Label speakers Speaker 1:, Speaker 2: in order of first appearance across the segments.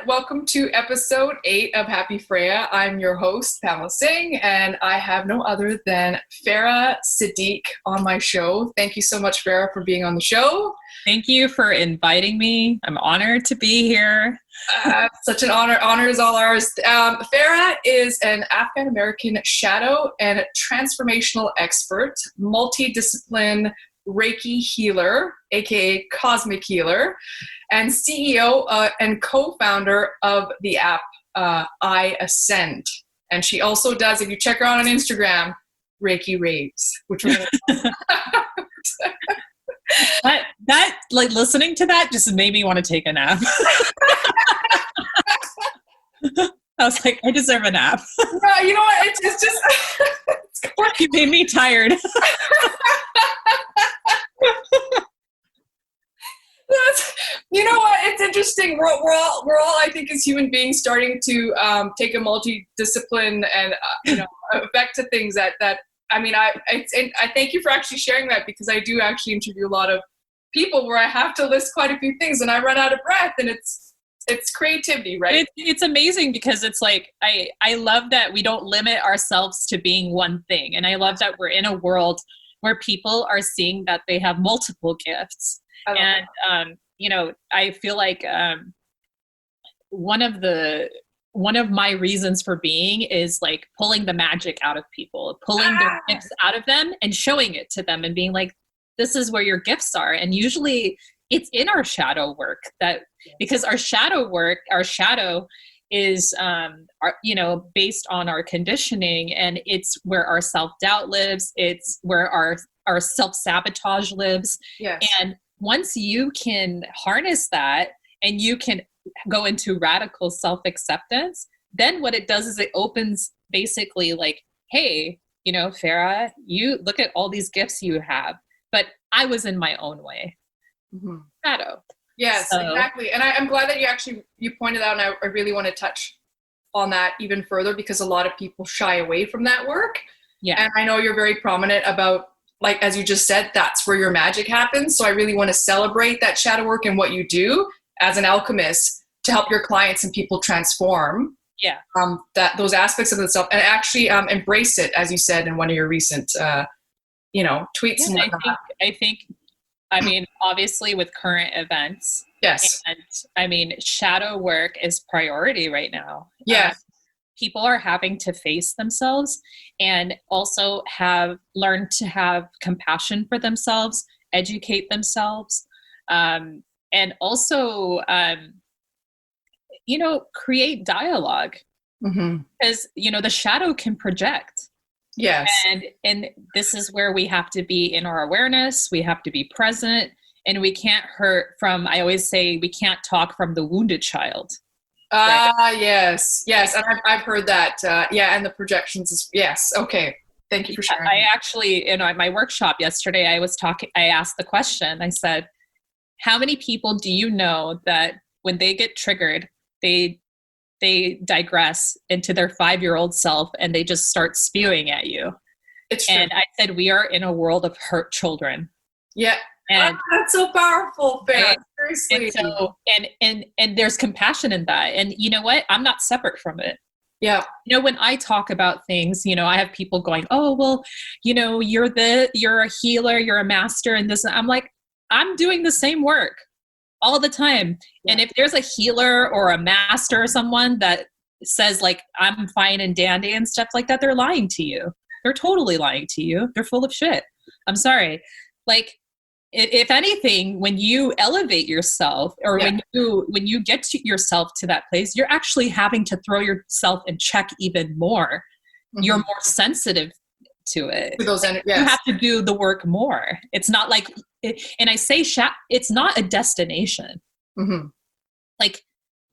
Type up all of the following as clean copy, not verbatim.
Speaker 1: Welcome to episode 8 of Happy Freya. I'm your host, Pamela Singh, and I have no other than Farah Siddiq on my show. Thank you so much, Farah, for being on the show.
Speaker 2: Thank you for inviting me. I'm honored to be here.
Speaker 1: Such an honor. Honor is all ours. Farah is an Afghan-American shadow and transformational expert, multidiscipline Reiki healer, aka Cosmic Healer, and CEO and co-founder of the app iAscend. And she also does, if you check her out on Instagram, Reiki raves, which we're
Speaker 2: that like listening to that just made me want to take a nap. I was like, I deserve a nap.
Speaker 1: No, you know what? It's just
Speaker 2: you made me tired.
Speaker 1: You know what? It's interesting. We're all I think as human beings starting to take a multidiscipline and effect to things that I mean I thank you for actually sharing that, because I do actually interview a lot of people where I have to list quite a few things and I run out of breath, and it's creativity, right?
Speaker 2: It's amazing because it's like I love that we don't limit ourselves to being one thing, and I love that we're in a world where people are seeing that they have multiple gifts. And I feel like one of my reasons for being is like pulling the magic out of people, pulling their gifts out of them and showing it to them and being like, this is where your gifts are. And usually it's in our shadow work, because our shadow is based on our conditioning, and it's where our self-doubt lives. It's where our self-sabotage lives.
Speaker 1: Yes.
Speaker 2: And once you can harness that and you can go into radical self-acceptance, then what it does is it opens basically like, hey, Farah, you look at all these gifts you have, but I was in my own way.
Speaker 1: Mm-hmm.
Speaker 2: Shadow.
Speaker 1: Yes, exactly. And I'm glad that you pointed out, and I really want to touch on that even further, because a lot of people shy away from that work.
Speaker 2: Yeah.
Speaker 1: And I know you're very prominent about, like, as you just said, that's where your magic happens. So I really want to celebrate that shadow work and what you do as an alchemist to help your clients and people transform.
Speaker 2: Yeah.
Speaker 1: Those aspects of themselves, and actually embrace it, as you said in one of your recent, tweets.
Speaker 2: Yeah,
Speaker 1: and whatnot.
Speaker 2: I think, obviously with current events.
Speaker 1: Yes.
Speaker 2: And shadow work is priority right now.
Speaker 1: Yes.
Speaker 2: People are having to face themselves and also have learned to have compassion for themselves, educate themselves, and also, create dialogue.
Speaker 1: Mm-hmm.
Speaker 2: Because, the shadow can project.
Speaker 1: Yes.
Speaker 2: And this is where we have to be in our awareness. We have to be present, and we can't I always say we can't talk from the wounded child. Right?
Speaker 1: Yes. And I've heard that. And the projections. Yes. Okay. Thank you for sharing.
Speaker 2: I actually, at my workshop yesterday, I asked the question, I said, how many people do you know that when they get triggered, they digress into their 5-year-old self and they just start spewing at you?
Speaker 1: It's true.
Speaker 2: And I said, we are in a world of hurt children.
Speaker 1: Yeah.
Speaker 2: And
Speaker 1: that's so powerful, Farah. Seriously.
Speaker 2: And so, and there's compassion in that. And you know what? I'm not separate from it.
Speaker 1: Yeah.
Speaker 2: When I talk about things, I have people going, oh, well, you're a healer, you're a master, and this. I'm like, I'm doing the same work all the time. Yeah. And if there's a healer or a master or someone that says like, I'm fine and dandy and stuff like that, they're lying to you. They're totally lying to you. They're full of shit. I'm sorry. Like, if anything, when you elevate yourself, or when you get yourself to that place, you're actually having to throw yourself in check even more. Mm-hmm. You're more sensitive to it.
Speaker 1: To those yes.
Speaker 2: You have to do the work more. It's not like, and I say it's not a destination.
Speaker 1: Mm-hmm.
Speaker 2: Like,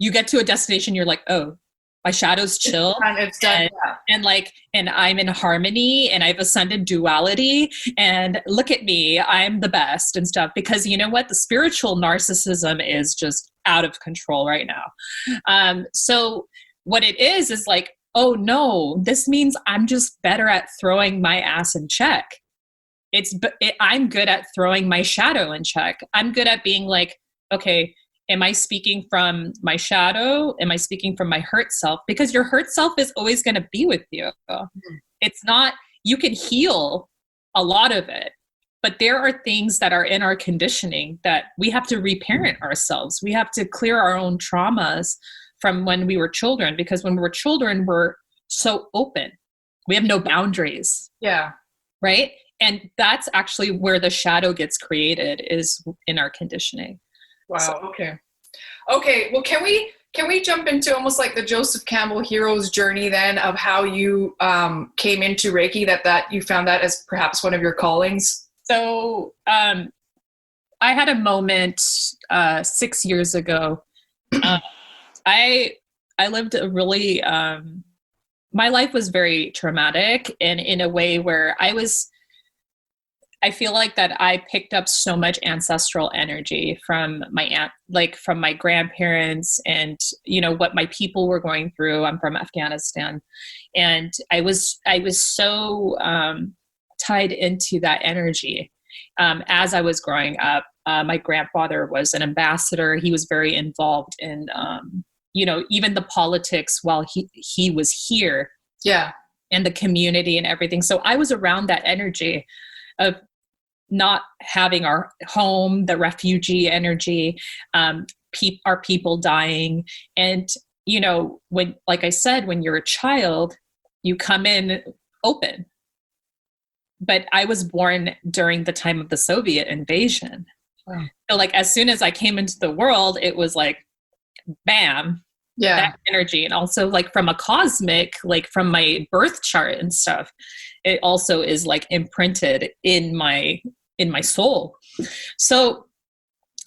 Speaker 2: you get to a destination, you're like, oh, my shadow's chill,
Speaker 1: it's done,
Speaker 2: and I'm in harmony, and I've ascended duality, and look at me, I'm the best and stuff. Because you know what? The spiritual narcissism is just out of control right now. So what it is like, oh no, this means I'm just better at throwing my ass in check. I'm good at throwing my shadow in check. I'm good at being like, okay, am I speaking from my shadow? Am I speaking from my hurt self? Because your hurt self is always going to be with you. It's not, you can heal a lot of it, but there are things that are in our conditioning that we have to reparent ourselves. We have to clear our own traumas from when we were children, because when we were children, we're so open. We have no boundaries.
Speaker 1: Yeah.
Speaker 2: Right? And that's actually where the shadow gets created, is in our conditioning.
Speaker 1: Wow.
Speaker 2: So,
Speaker 1: Okay. Well, can we jump into almost like the Joseph Campbell hero's journey then, of how you came into Reiki, that you found that as perhaps one of your callings?
Speaker 2: So I had a moment 6 years ago. I lived a really, my life was very traumatic, and in a way where I feel like that I picked up so much ancestral energy from my aunt, like from my grandparents, and, you know, what my people were going through. I'm from Afghanistan. And I was so tied into that energy. As I was growing up, my grandfather was an ambassador. He was very involved in, you know, even the politics while he was here.
Speaker 1: Yeah. And
Speaker 2: the community and everything. So I was around that energy of not having our home, the refugee energy, our people dying. And, you know, when, like I said, when you're a child, you come in open. But I was born during the time of the Soviet invasion. Wow. So like, as soon as I came into the world, it was like, bam, that energy. And also like from a cosmic, like from my birth chart and stuff, it also is like imprinted in my soul. So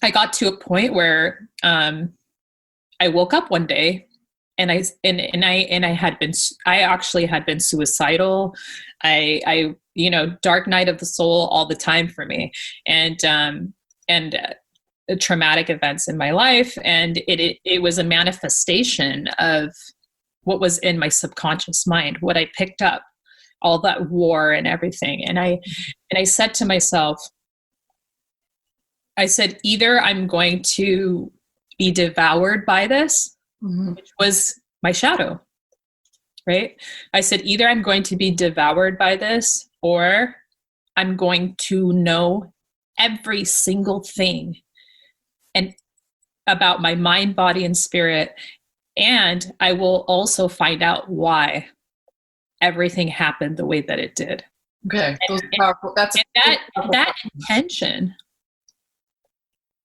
Speaker 2: I got to a point where I woke up one day and I actually had been suicidal. I you know, dark night of the soul all the time for me, and traumatic events in my life. And it was a manifestation of what was in my subconscious mind, what I picked up, all that war and everything. And I said to myself, I said, either I'm going to be devoured by this, which was my shadow, right? I said, either I'm going to be devoured by this, or I'm going to know every single thing and about my mind, body, and spirit. And I will also find out why everything happened the way that it did.
Speaker 1: Okay.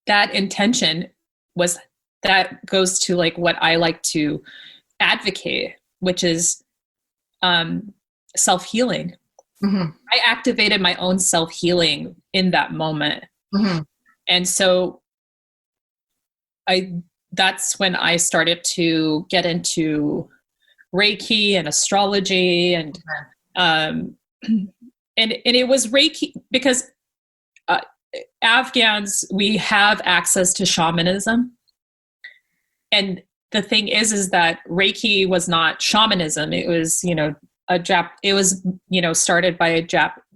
Speaker 2: That intention was, that goes to like what I like to advocate, which is self-healing. I activated my own self-healing in that moment. And so that's when I started to get into Reiki and astrology, and it was Reiki because Afghans, we have access to shamanism. And the thing is that Reiki was not shamanism. It was, you know, it was, you know, started by a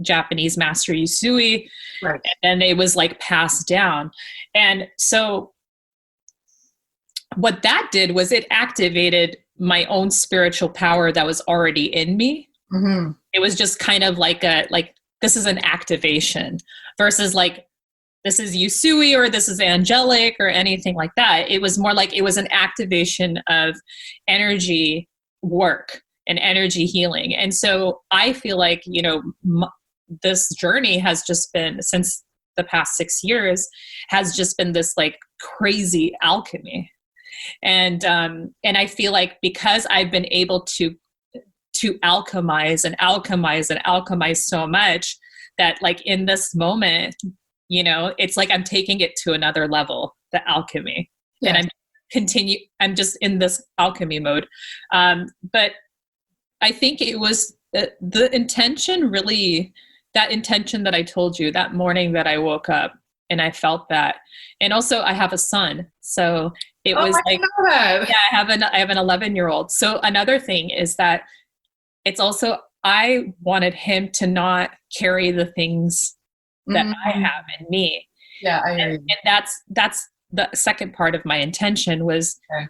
Speaker 2: Japanese master, Usui, right. And it was like passed down. And so what that did was it activated my own spiritual power that was already in me. It was just kind of like this is an activation versus like, this is Usui or this is angelic or anything like that. It was more like it was an activation of energy work and energy healing. And so I feel like, you know, this journey has just been, since the past 6 years, has just been this like crazy alchemy. And I feel like because I've been able to alchemize so much that like in this moment, you know, it's like I'm taking it to another level, the alchemy. Yes. And I'm just in this alchemy mode. But I think it was the intention, really, that intention that I told you that morning that I woke up and I felt that. And also I have a son. So it was like, yeah, I have an 11-year-old. So another thing is that it's also, I wanted him to not carry the things that I have in me.
Speaker 1: Yeah, I agree.
Speaker 2: And the second part of my intention was,
Speaker 1: okay.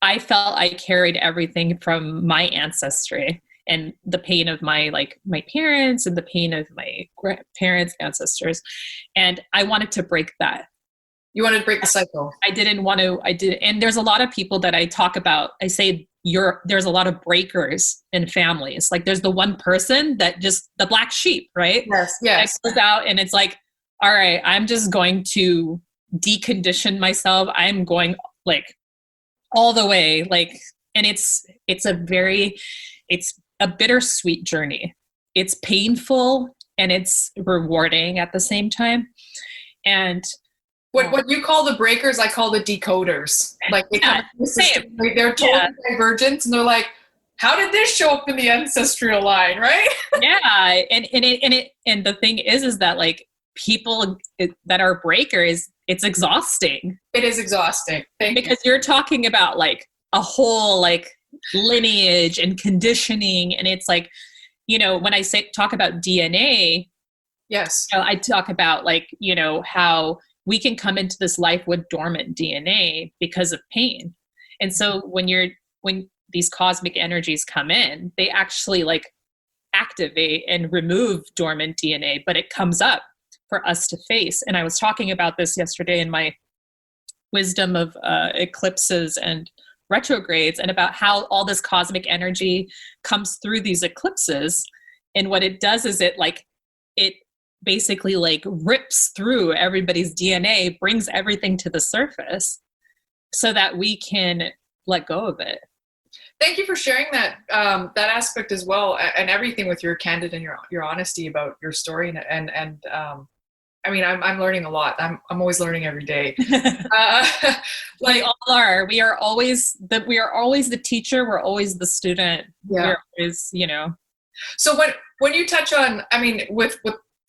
Speaker 2: I felt I carried everything from my ancestry and the pain of my parents and the pain of my grandparents, ancestors. And I wanted to break that.
Speaker 1: You wanted to break the cycle.
Speaker 2: And there's a lot of people that I talk about. I say there's a lot of breakers in families. Like there's the one person that just the black sheep, right?
Speaker 1: Yes.
Speaker 2: That goes out and it's like, all right, I'm just going to decondition myself. I'm going like all the way, like, and it's a bittersweet journey. It's painful and it's rewarding at the same time. And
Speaker 1: what you call the breakers, I call the decoders. Like they come from the system, they're totally divergent, and they're like, how did this show up in the ancestral line, right?
Speaker 2: Yeah, and the thing is that like people that are breakers, it's exhausting.
Speaker 1: It is exhausting.
Speaker 2: Because you're talking about like a whole like lineage and conditioning, and it's like, you know, when I talk about DNA,
Speaker 1: yes,
Speaker 2: you know, I talk about like, you know, how we can come into this life with dormant DNA because of pain. And so when these cosmic energies come in, they actually like activate and remove dormant DNA, but it comes up for us to face. And I was talking about this yesterday in my wisdom of eclipses and retrogrades, and about how all this cosmic energy comes through these eclipses. And what it does is it basically like rips through everybody's DNA, brings everything to the surface so that we can let go of it.
Speaker 1: Thank you for sharing that that aspect as well, and everything with your candid and your honesty about your story. And I mean, I'm learning a lot. I'm always learning every day.
Speaker 2: We all are. We are always the teacher. We're always the student.
Speaker 1: Yeah.
Speaker 2: We're always, you know.
Speaker 1: So when you touch on, I mean, with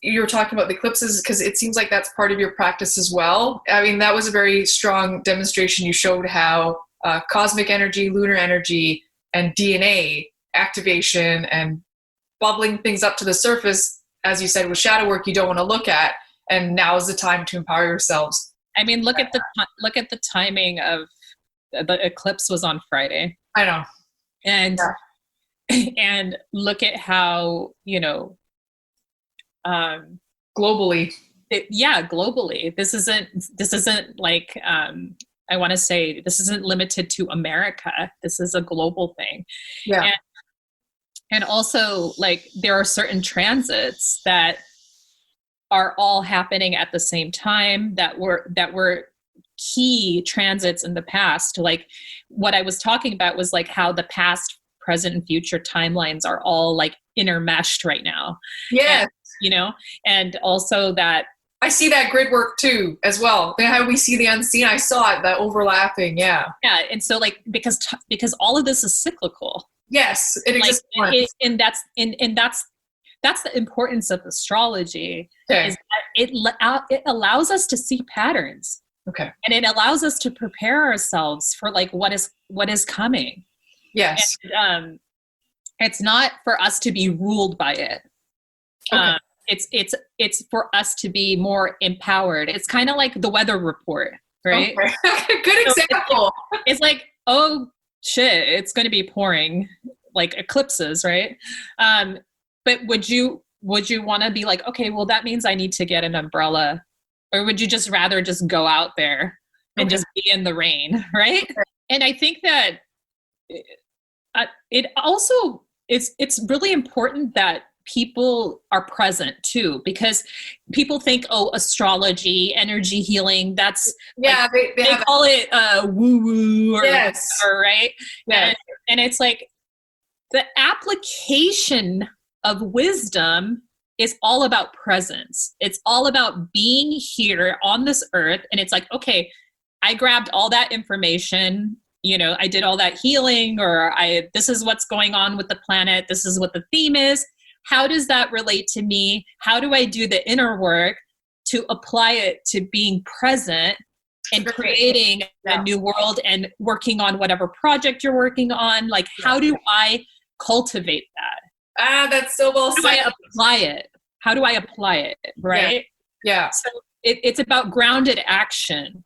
Speaker 1: you were talking about the eclipses, because it seems like that's part of your practice as well. I mean, that was a very strong demonstration. You showed how cosmic energy, lunar energy, and DNA activation and bubbling things up to the surface, as you said, with shadow work you don't want to look at. And now is the time to empower yourselves.
Speaker 2: I mean, look at the timing of the eclipse was on Friday.
Speaker 1: I know.
Speaker 2: And look at how, you know,
Speaker 1: globally.
Speaker 2: Globally. This isn't like, I want to say this isn't limited to America. This is a global thing.
Speaker 1: Yeah.
Speaker 2: And also like there are certain transits that are all happening at the same time that were key transits in the past. Like what I was talking about was like how the past, present, and future timelines are all like intermeshed right now.
Speaker 1: Yeah.
Speaker 2: And, you know, and also that
Speaker 1: I see that grid work too, as well. How we see the unseen. I saw it, that overlapping. Yeah.
Speaker 2: Yeah. And so like, because all of this is cyclical.
Speaker 1: Yes. It exists.
Speaker 2: And that's the importance of astrology.
Speaker 1: Okay.
Speaker 2: Is that it allows us to see patterns.
Speaker 1: Okay.
Speaker 2: And it allows us to prepare ourselves for like what is coming.
Speaker 1: Yes.
Speaker 2: And, it's not for us to be ruled by it.
Speaker 1: Okay.
Speaker 2: It's for us to be more empowered. It's kind of like the weather report, right?
Speaker 1: Okay. Good example.
Speaker 2: It's like, oh shit, it's going to be pouring, like eclipses, right? But would you want to be like, okay, well that means I need to get an umbrella, or would you just rather just go out there and just be in the rain, right? Okay. And I think that it also it's really important that people are present too, because people think, oh, astrology, energy healing, that's like, they call it woo woo or
Speaker 1: yes.
Speaker 2: whatever, right?
Speaker 1: Yes.
Speaker 2: And it's like the application of wisdom is all about presence. It's all about being here on this earth. And it's like, okay, I grabbed all that information, you know, I did all that healing, or this is what's going on with the planet. This is what the theme is. How does that relate to me? How do I do the inner work to apply it to being present and creating a new world and working on whatever project you're working on? Like, how do I cultivate that?
Speaker 1: That's so well said.
Speaker 2: How do I apply it? Right?
Speaker 1: Yeah.
Speaker 2: So it's about grounded action.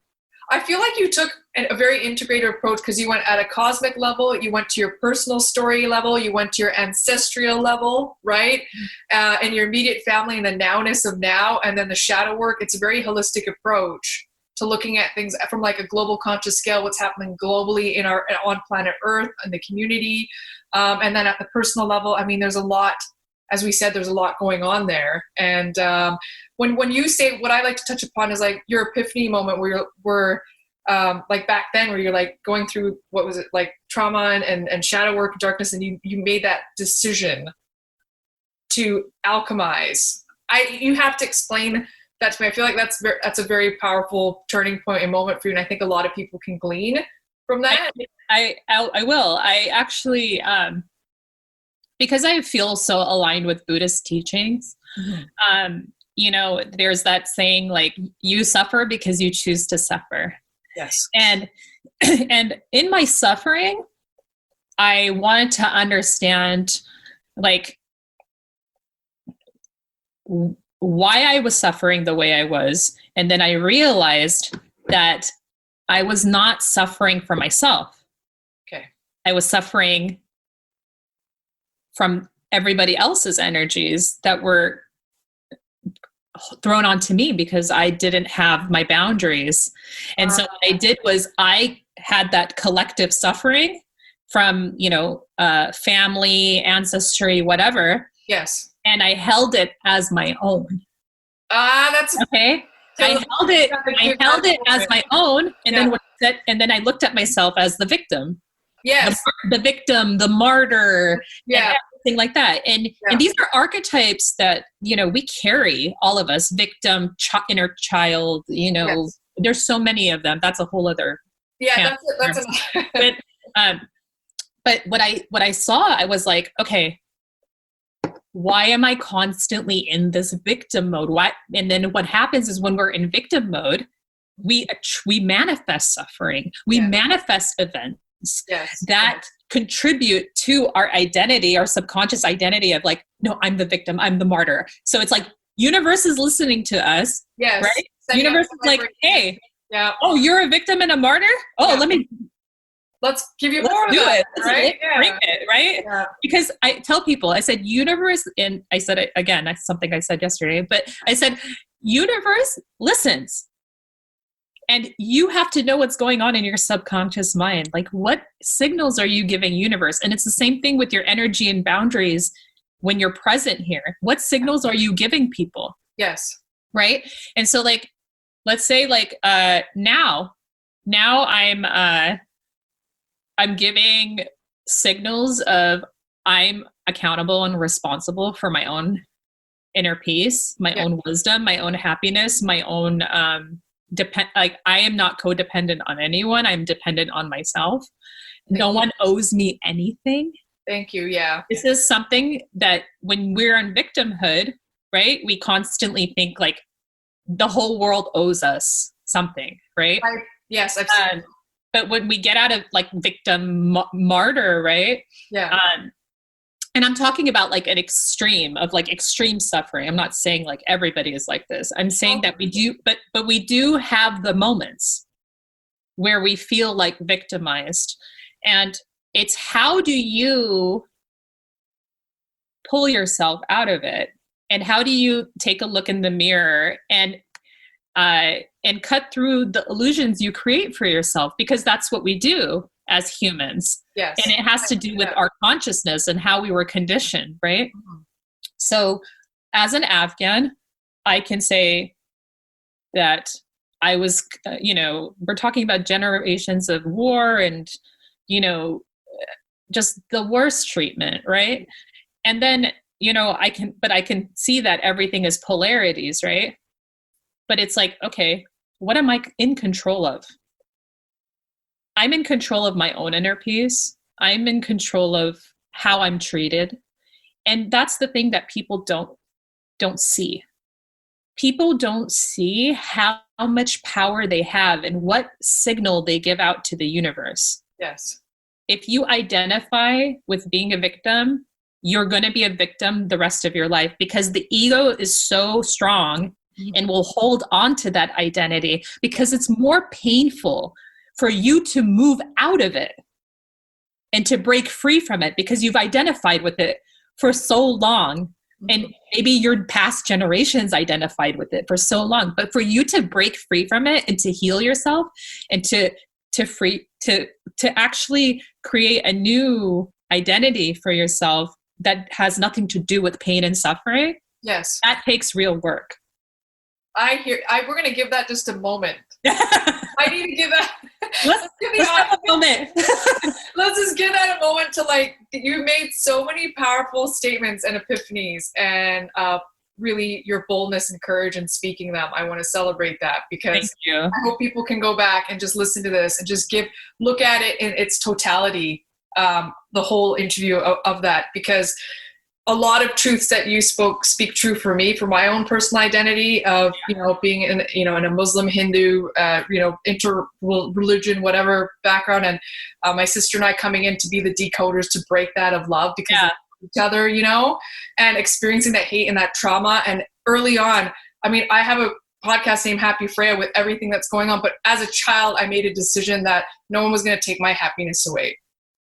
Speaker 1: I feel like you took a very integrated approach because you went at a cosmic level, you went to your personal story level, you went to your ancestral level, right? And your immediate family and the nowness of now, and then the shadow work. It's a very holistic approach to looking at things from like a global conscious scale, what's happening globally on planet Earth and the community. And then at the personal level, I mean, there's a lot, as we said, there's a lot going on there. And when you say, what I like to touch upon is like your epiphany moment where you're like back then where you're like going through, what was it, like trauma and shadow work, darkness, and you made that decision to alchemize. You have to explain that to me. I feel like that's a very powerful turning point and moment for you, and I think a lot of people can glean from that.
Speaker 2: I will. I actually, because I feel so aligned with Buddhist teachings, there's that saying like, you suffer because you choose to suffer.
Speaker 1: Yes.
Speaker 2: And in my suffering, I wanted to understand like why I was suffering the way I was. And then I realized that I was not suffering for myself.
Speaker 1: Okay.
Speaker 2: I was suffering from everybody else's energies that were thrown onto me because I didn't have my boundaries. And so what I did was I had that collective suffering from, family, ancestry, whatever.
Speaker 1: Yes.
Speaker 2: And I held it as my own.
Speaker 1: That's
Speaker 2: okay. I held it as my own. And then I looked at myself as the victim.
Speaker 1: Yes.
Speaker 2: The victim, the martyr.
Speaker 1: Yeah.
Speaker 2: Thing like that. And these are archetypes that, we carry, all of us, victim, inner child,
Speaker 1: yes.
Speaker 2: There's so many of them. That's a whole other.
Speaker 1: Yeah.
Speaker 2: But what I saw, I was like, okay, why am I constantly in this victim mode? And then what happens is when we're in victim mode, we manifest suffering. We manifest events that contribute to our identity, our subconscious identity of like, no, I'm the victim, I'm the martyr. So it's like universe is listening to us,
Speaker 1: yes,
Speaker 2: right? Universe is like, hey, oh, you're a victim and a martyr? Oh,
Speaker 1: let's give you more of
Speaker 2: that,
Speaker 1: right?
Speaker 2: Bring it, right? Yeah. Because I tell people, I said universe, and I said it again, that's something I said yesterday, but I said universe listens. And you have to know what's going on in your subconscious mind. Like, what signals are you giving universe? And it's the same thing with your energy and boundaries when you're present here. What signals are you giving people?
Speaker 1: Yes.
Speaker 2: Right? And so like, let's say like now I'm giving signals of I'm accountable and responsible for my own inner peace, my own wisdom, my own happiness, my own I am not codependent on anyone. I'm dependent on myself. No one owes me anything.
Speaker 1: Thank you. Yeah.
Speaker 2: This is something that when we're in victimhood, right, we constantly think like the whole world owes us something, right?
Speaker 1: Yes, I've seen
Speaker 2: but when we get out of like victim martyr, right?
Speaker 1: Yeah.
Speaker 2: And I'm talking about like an extreme of like extreme suffering. I'm not saying like everybody is like this. I'm saying that we do, but we do have the moments where we feel like victimized. And it's how do you pull yourself out of it? And how do you take a look in the mirror and cut through the illusions you create for yourself? Because that's what we do as humans.
Speaker 1: Yes.
Speaker 2: And it has to do with our consciousness and how we were conditioned, right? Mm-hmm. So as an Afghan, I can say that I was, we're talking about generations of war and, just the worst treatment, right? And then, I can see that everything is polarities, right? But it's like, okay, what am I in control of? I'm in control of my own inner peace. I'm in control of how I'm treated. And that's the thing that people don't see. People don't see how much power they have and what signal they give out to the universe.
Speaker 1: Yes.
Speaker 2: If you identify with being a victim, you're going to be a victim the rest of your life because the ego is so strong and will hold on to that identity because it's more painful for you to move out of it and to break free from it because you've identified with it for so long. And maybe your past generations identified with it for so long, but for you to break free from it and to heal yourself and to actually create a new identity for yourself that has nothing to do with pain and suffering.
Speaker 1: Yes.
Speaker 2: That takes real work.
Speaker 1: We're going to give that just a moment. I need to give that.
Speaker 2: Let's have a moment.
Speaker 1: Let's just give that a moment to you made so many powerful statements and epiphanies and really your boldness and courage in speaking them. I want to celebrate that because I hope people can go back and just listen to this and just look at it in its totality, the whole interview of that, because a lot of truths that you speak true for me, for my own personal identity of, being in a Muslim, Hindu, inter-religion, whatever background. And my sister and I coming in to be the decoders to break that of love because of each other, and experiencing that hate and that trauma. And early on, I have a podcast named Happy Freya with everything that's going on. But as a child, I made a decision that no one was going to take my happiness away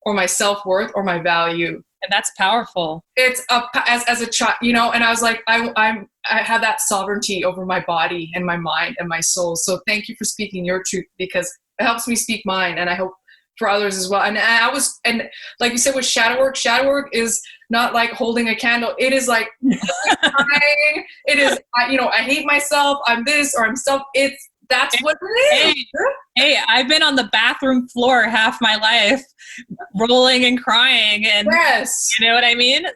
Speaker 1: or my self-worth or my value.
Speaker 2: And that's powerful.
Speaker 1: It's as a child, and I was like, I have that sovereignty over my body and my mind and my soul. So thank you for speaking your truth because it helps me speak mine, and I hope for others as well. And like you said with shadow work is not like holding a candle. It is like crying. It is, I hate myself. I'm this or I'm stuff. That's what it is.
Speaker 2: Hey, I've been on the bathroom floor half my life, rolling and crying, and you know what I mean?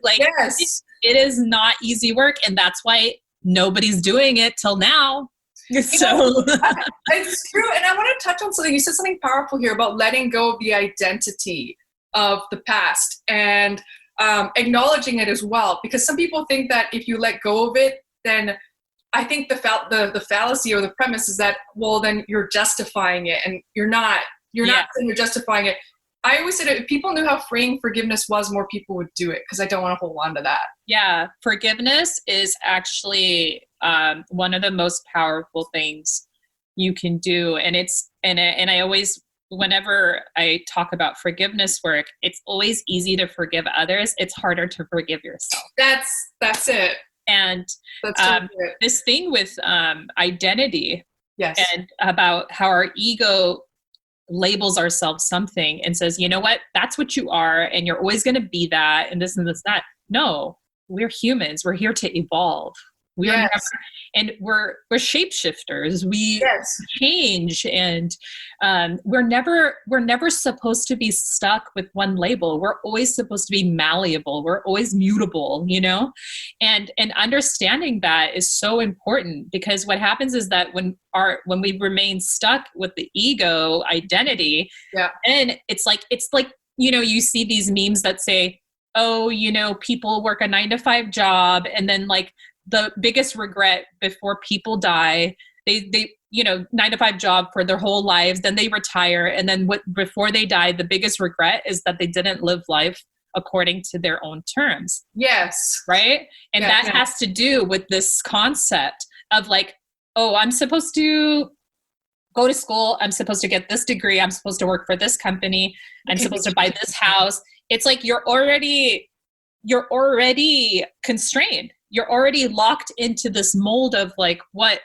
Speaker 2: It is not easy work, and that's why nobody's doing it till now.
Speaker 1: It's true, and I want to touch on something. You said something powerful here about letting go of the identity of the past and acknowledging it as well, because some people think that if you let go of it, then I think the fallacy or the premise is that, well, then you're justifying it, and you're not saying you're justifying it. I always said if people knew how freeing forgiveness was, more people would do it, because I don't want to hold on to that.
Speaker 2: Yeah, forgiveness is actually one of the most powerful things you can do, and I always, whenever I talk about forgiveness work, it's always easy to forgive others. It's harder to forgive yourself.
Speaker 1: That's it.
Speaker 2: And this thing with identity, and about how our ego labels ourselves something and says, you know what, that's what you are, and you're always going to be that, and this and this, that. No, we're humans. We're here to evolve. We are never, and we're shapeshifters. We change, and we're never supposed to be stuck with one label. We're always supposed to be malleable. We're always mutable, and understanding that is so important, because what happens is that when we remain stuck with the ego identity, and it's like you see these memes that say, oh, people work a 9-to-5 job, and then the biggest regret before people die, they 9-to-5 job for their whole lives, then they retire, and then before they die, the biggest regret is that they didn't live life according to their own terms.
Speaker 1: Yes.
Speaker 2: Right? And that has to do with this concept of I'm supposed to go to school, I'm supposed to get this degree, I'm supposed to work for this company, I'm supposed to buy this house. It's like you're already constrained. You're already locked into this mold of what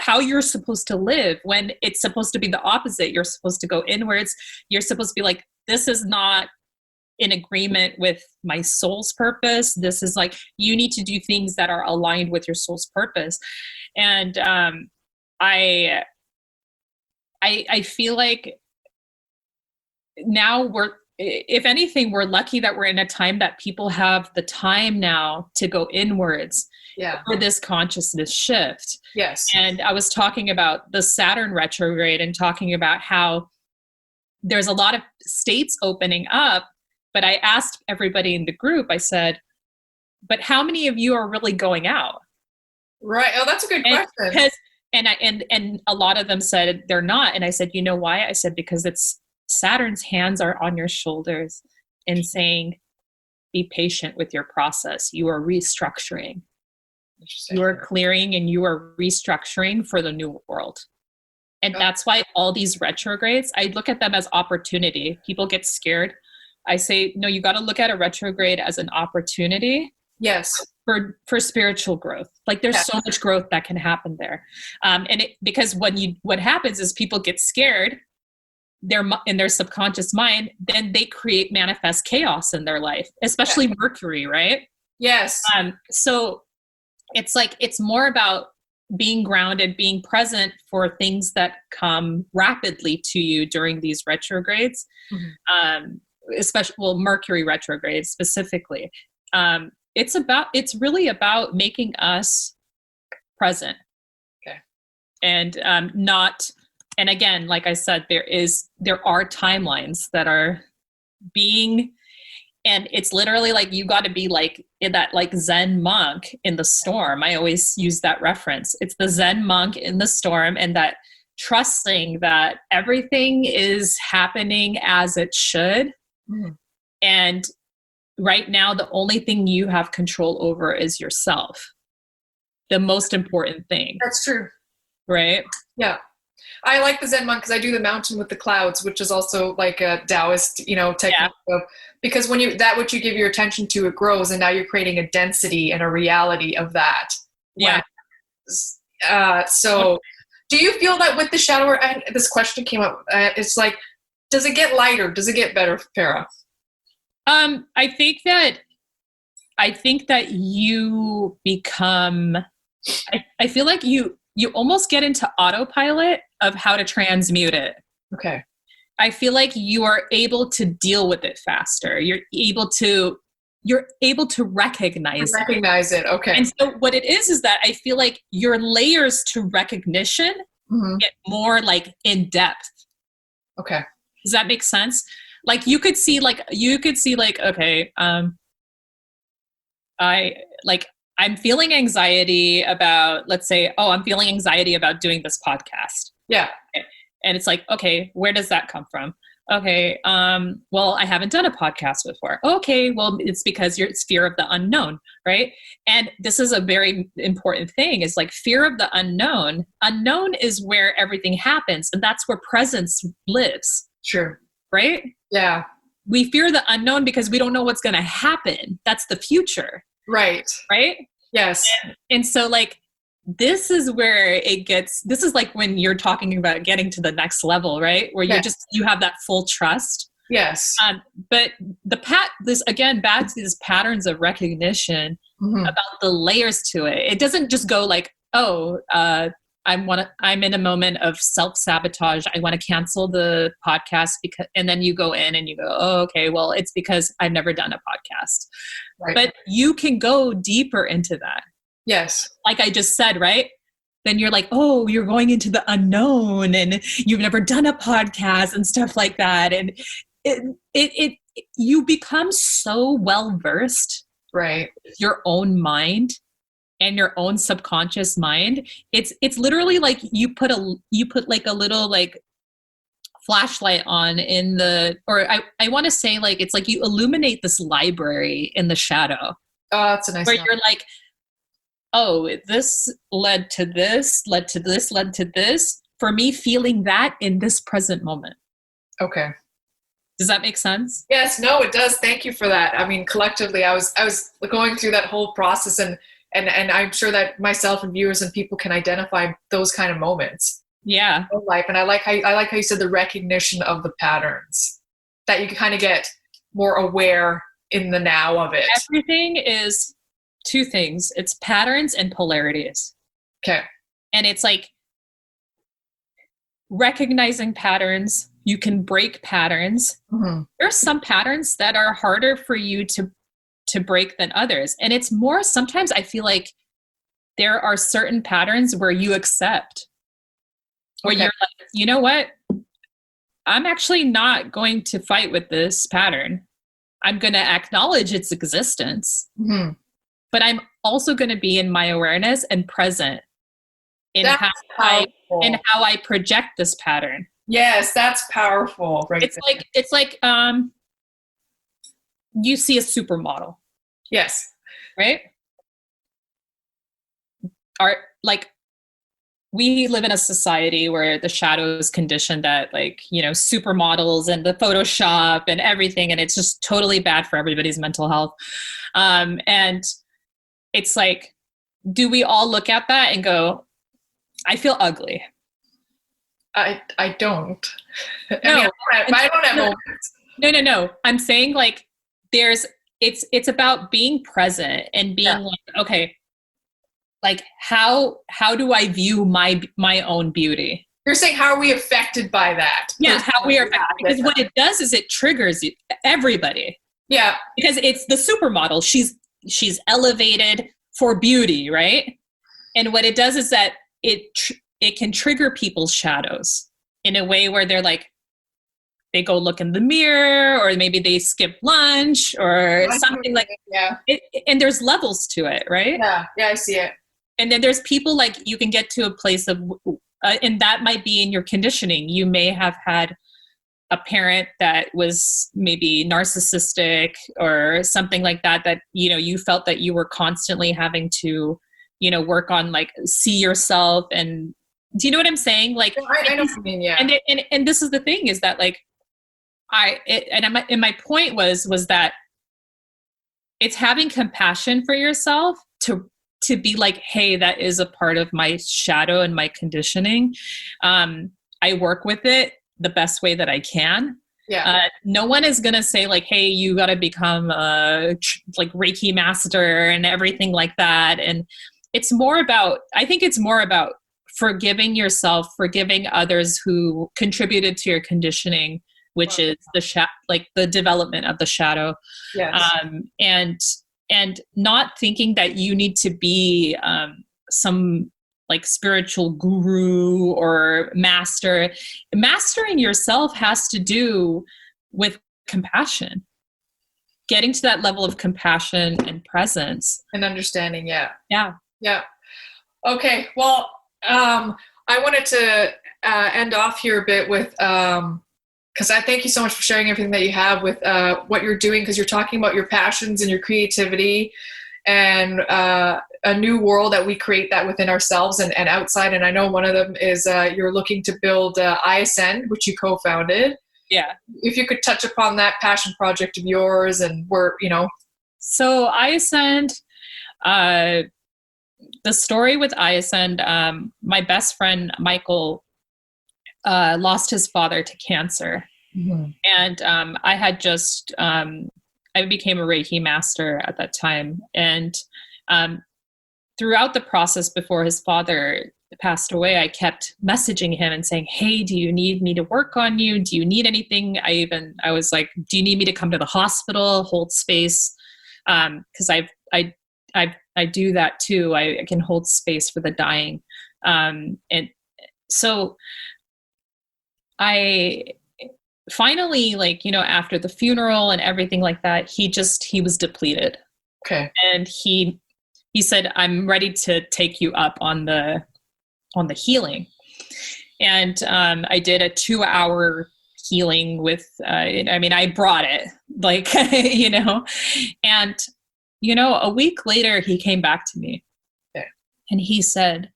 Speaker 2: how you're supposed to live, when it's supposed to be the opposite. You're supposed to go inwards. You're supposed to be this is not in agreement with my soul's purpose. This is you need to do things that are aligned with your soul's purpose. And I feel like now if anything, we're lucky that we're in a time that people have the time now to go inwards for this consciousness shift.
Speaker 1: Yes.
Speaker 2: And I was talking about the Saturn retrograde and talking about how there's a lot of states opening up, but I asked everybody in the group, I said, but how many of you are really going out?
Speaker 1: Right. Oh, that's a good question.
Speaker 2: And a lot of them said they're not. And I said, you know why? I said, because Saturn's hands are on your shoulders and saying, be patient with your process. You are restructuring.
Speaker 1: Interesting.
Speaker 2: You are clearing and you are restructuring for the new world. And that's why all these retrogrades, I look at them as opportunity. People get scared. I say, no, you got to look at a retrograde as an opportunity.
Speaker 1: Yes.
Speaker 2: For spiritual growth. Like there's so much growth that can happen there. Because what happens is people get scared in their subconscious mind, then they manifest chaos in their life, especially Mercury, right?
Speaker 1: Yes.
Speaker 2: So it's like, it's more about being grounded, being present for things that come rapidly to you during these retrogrades, especially, Mercury retrograde specifically. It's really about making us present.
Speaker 1: Okay.
Speaker 2: And and again, like I said, there are timelines that are being, and it's literally like, you got to be like in that like Zen monk in the storm. I always use that reference. It's the Zen monk in the storm, and that trusting that everything is happening as it should. And right now, the only thing you have control over is yourself. The most important thing.
Speaker 1: That's true.
Speaker 2: Right?
Speaker 1: Yeah. I like the Zen monk because I do the mountain with the clouds, which is also like a Taoist, technique of, because when what you give your attention to, it grows, and now you're creating a density and a reality of that.
Speaker 2: Yeah.
Speaker 1: So do you feel that with the shadow work, this question came up, it's like, does it get lighter? Does it get better, Farah?
Speaker 2: I think that you become, I feel like you almost get into autopilot of how to transmute it.
Speaker 1: Okay.
Speaker 2: I feel like you are able to deal with it faster. You're able to recognize
Speaker 1: it. Okay.
Speaker 2: And so what it is that I feel like your layers to recognition get more like in depth.
Speaker 1: Okay.
Speaker 2: Does that make sense? Like you could see like, okay, I'm feeling anxiety about, let's say, I'm feeling anxiety about doing this podcast.
Speaker 1: Yeah.
Speaker 2: And it's like, okay, where does that come from? Okay, well, I haven't done a podcast before. Okay, well, it's because it's fear of the unknown, right? And this is a very important thing, is like fear of the unknown. Unknown is where everything happens, and that's where presence lives.
Speaker 1: Sure.
Speaker 2: Right?
Speaker 1: Yeah.
Speaker 2: We fear the unknown because we don't know what's going to happen. That's the future.
Speaker 1: Right.
Speaker 2: Right?
Speaker 1: Yes.
Speaker 2: And so like, this is where this is like when you're talking about getting to the next level, right? Where you have that full trust.
Speaker 1: Yes.
Speaker 2: But this again, back to these patterns of recognition about the layers to it. It doesn't just go like, I'm in a moment of self-sabotage. I want to cancel the podcast and then you go in and you go, oh, okay, well, it's because I've never done a podcast. Right. But you can go deeper into that.
Speaker 1: Yes.
Speaker 2: Like I just said, right? Then you're like, oh, you're going into the unknown and you've never done a podcast and stuff like that. And you become so well-versed.
Speaker 1: Right.
Speaker 2: Your own mind and your own subconscious mind. It's literally like you put like a little like flashlight on I want to say like, it's like you illuminate this library in the shadow.
Speaker 1: Oh, that's a nice
Speaker 2: where
Speaker 1: one.
Speaker 2: You're like, oh, this led to this, led to this, led to this, for me feeling that in this present moment.
Speaker 1: Okay.
Speaker 2: Does that make sense?
Speaker 1: Yes, no, it does. Thank you for that. I mean, collectively, I was going through that whole process, and I'm sure that myself and viewers and people can identify those kind of moments.
Speaker 2: Yeah.
Speaker 1: In life. And I like how you said the recognition of the patterns, that you can kind of get more aware in the now of it.
Speaker 2: Everything is two things. It's patterns and polarities.
Speaker 1: Okay.
Speaker 2: And it's like recognizing patterns. You can break patterns. There are some patterns that are harder for you to break than others. And it's more, sometimes I feel like there are certain patterns where you accept, where you're like, you know what? I'm actually not going to fight with this pattern. I'm going to acknowledge its existence. But I'm also going to be in my awareness and present in how I project this pattern.
Speaker 1: Yes, that's powerful. Right.
Speaker 2: It's like you see a supermodel.
Speaker 1: Yes.
Speaker 2: Right? are like, we live in a society where the shadow is conditioned that, like, you know, supermodels and the Photoshop and everything, and it's just totally bad for everybody's mental health. And it's like, do we all look at that and go, I feel ugly?
Speaker 1: I don't.
Speaker 2: No,
Speaker 1: I don't have moments.
Speaker 2: No. I'm saying, like, it's about being present and being like, okay, like, how do I view my own beauty?
Speaker 1: You're saying, how are we affected by that?
Speaker 2: Yeah, how we are affected. Because what it does is it triggers everybody.
Speaker 1: Yeah.
Speaker 2: Because it's the supermodel. She's elevated for beauty, right? And what it does is that it can trigger people's shadows in a way where they're like, they go look in the mirror, or maybe they skip lunch or something like that. Yeah. And there's levels to it, right?
Speaker 1: Yeah, I see it.
Speaker 2: And then there's people, like, you can get to a place of, and that might be in your conditioning. You may have had a parent that was maybe narcissistic or something like that, you know, you felt that you were constantly having to, you know, work on, like, see yourself. And do you know what I'm saying? Like,
Speaker 1: I know what you mean, yeah.
Speaker 2: And this is the thing, is that, like, my point was that it's having compassion for yourself to be like, hey, that is a part of my shadow and my conditioning. I work with it the best way that I can.
Speaker 1: Yeah.
Speaker 2: No one is going to say, like, hey, you got to become a like Reiki master and everything like that. And it's more about, I think it's more about forgiving yourself, forgiving others who contributed to your conditioning, which is like the development of the shadow.
Speaker 1: Yes.
Speaker 2: And not thinking that you need to be some, like, spiritual guru or master. Mastering yourself has to do with compassion, getting to that level of compassion and presence
Speaker 1: and understanding.
Speaker 2: Yeah.
Speaker 1: Okay, well, I wanted to end off here a bit with because I thank you so much for sharing everything that you have with what you're doing, because you're talking about your passions and your creativity and a new world that we create that within ourselves and outside. And I know one of them is you're looking to build iAscend, which you co-founded.
Speaker 2: Yeah.
Speaker 1: If you could touch upon that passion project of yours and where, you know.
Speaker 2: So iAscend, the story with iAscend, my best friend, Michael, lost his father to cancer. Mm-hmm. And I had just, I became a Reiki master at that time. And throughout the process before his father passed away, I kept messaging him and saying, hey, do you need me to work on you? Do you need anything? I was like, do you need me to come to the hospital, hold space? Because I do that too. I can hold space for the dying. And so I finally, like, you know, after the funeral and everything like that, he was depleted.
Speaker 1: Okay.
Speaker 2: And he said, I'm ready to take you up on the healing. And I did a 2-hour healing with, I brought it, like, you know, and, you know, a week later he came back to me.
Speaker 1: Okay.
Speaker 2: And he said,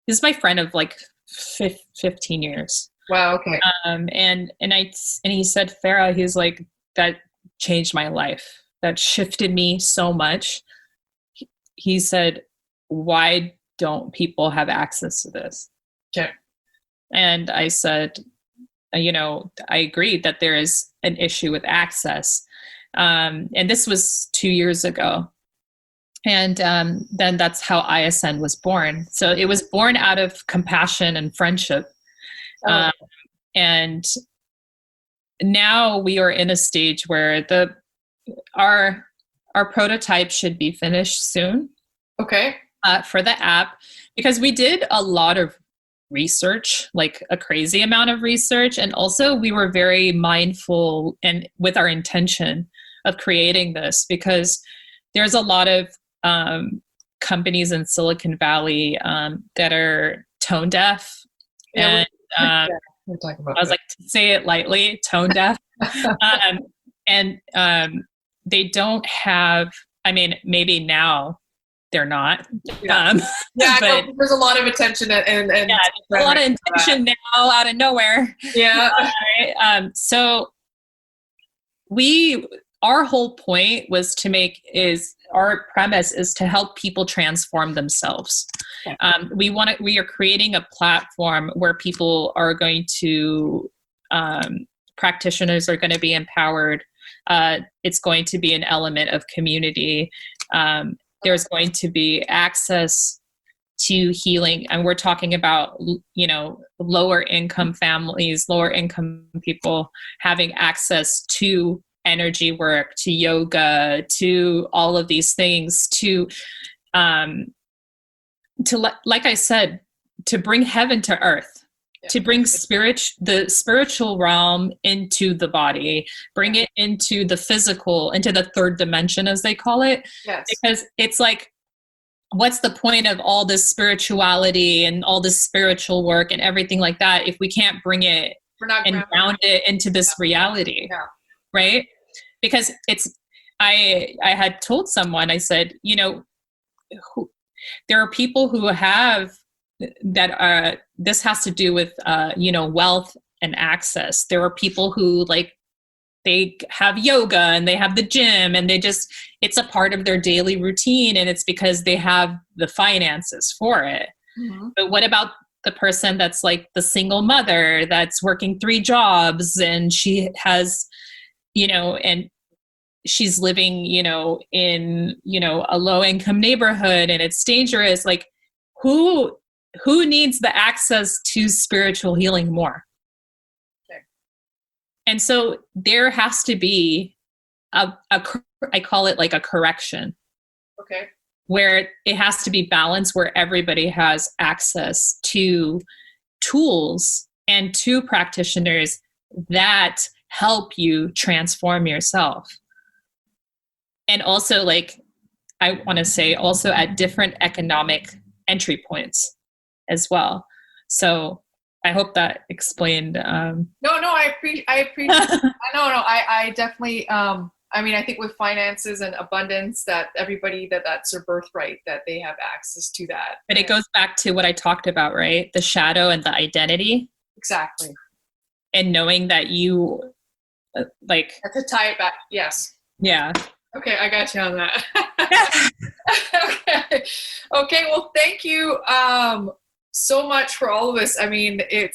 Speaker 2: this is my friend of like 15 years.
Speaker 1: Wow. Okay.
Speaker 2: And he said, Farah, he's like, that changed my life. That shifted me so much. He said, why don't people have access to this?
Speaker 1: Okay.
Speaker 2: And I said, you know, I agreed that there is an issue with access. And this was 2 years ago. And then that's how iAscend was born. So it was born out of compassion and friendship. Oh. And now we are in a stage where our prototype should be finished soon.
Speaker 1: Okay.
Speaker 2: For the app, because we did a lot of research, like a crazy amount of research. And also we were very mindful and with our intention of creating this, because there's a lot of companies in Silicon Valley that are tone deaf.
Speaker 1: Yeah,
Speaker 2: and
Speaker 1: we're talking about
Speaker 2: I was like, to say it lightly, tone deaf. And they don't have, maybe now they're not.
Speaker 1: Yeah,
Speaker 2: But
Speaker 1: there's a lot of attention and
Speaker 2: yeah, a lot of intention now out of nowhere.
Speaker 1: Yeah.
Speaker 2: Right? So our whole point was our premise is to help people transform themselves. Okay. We are creating a platform where people are going to, practitioners are going to be empowered. It's going to be an element of community. There's going to be access to healing. And we're talking about, lower income families, lower income people having access to energy work, to yoga, to all of these things, like I said, to bring heaven to earth, to bring the spiritual realm into the body, bring it into the physical, into the third dimension, as they call it. Yes. Because it's like, what's the point of all this spirituality and all this spiritual work and everything like that if we can't bring it and ground it into this reality? Yeah. Right? Because I had told someone, I said, there are people who have that this has to do with, wealth and access. There are people who they have yoga and they have the gym and it's a part of their daily routine, and it's because they have the finances for it. Mm-hmm. But what about the person that's like the single mother that's working 3 jobs and she has, and she's living, in, a low income neighborhood and it's dangerous. Like who needs the access to spiritual healing more? Okay. And so there has to be I call it like a correction. Okay. Where it has to be balanced, where everybody has access to tools and to practitioners that help you transform yourself. And also, I want to say also at different economic entry points as well. So I hope that explained. No,
Speaker 1: I appreciate I definitely, I think with finances and abundance, that everybody that's their birthright, that they have access to that.
Speaker 2: But it goes back to what I talked about, right? The shadow and the identity.
Speaker 1: Exactly.
Speaker 2: And knowing that you
Speaker 1: to tie it back. Yes.
Speaker 2: Yeah.
Speaker 1: Okay, I got you on that. Okay. Well, thank you so much for all of this. I mean, it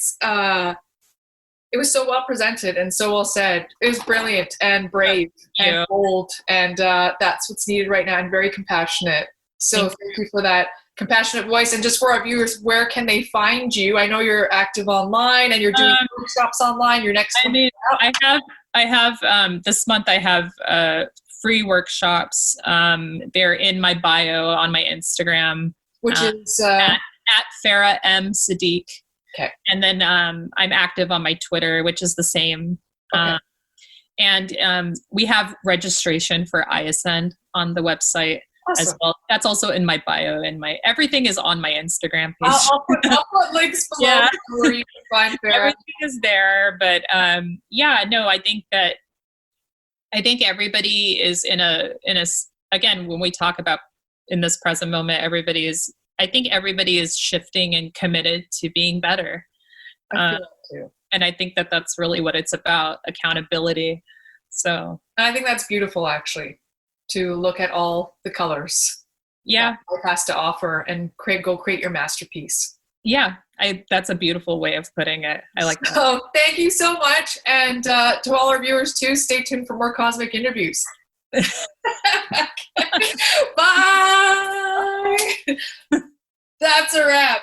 Speaker 1: was so well presented and so well said. It was brilliant and brave and bold, and that's what's needed right now, and very compassionate. So thank you for that compassionate voice. And just for our viewers, where can they find you? I know you're active online and you're doing workshops online. Your next
Speaker 2: I have this month I have free workshops. They're in my bio on my Instagram,
Speaker 1: which is
Speaker 2: at Farah M. Siddiq.
Speaker 1: Okay.
Speaker 2: And then I'm active on my Twitter, which is the same. Okay. And we have registration for iAscend on the website. Awesome. As well. That's also in my bio, and everything is on my Instagram page.
Speaker 1: I'll put links below where you can find Farah.
Speaker 2: Everything is there, but I think everybody is in a again, when we talk about in this present moment, I think everybody is shifting and committed to being better.
Speaker 1: I feel that too.
Speaker 2: And I think that's really what it's about, accountability. So
Speaker 1: I think that's beautiful, actually, to look at all the colors.
Speaker 2: Yeah.
Speaker 1: That life has to offer and go create your masterpiece.
Speaker 2: Yeah. That's a beautiful way of putting it. I like that.
Speaker 1: So thank you so much. And to all our viewers too, stay tuned for more Cosmic interviews. Bye. That's a wrap.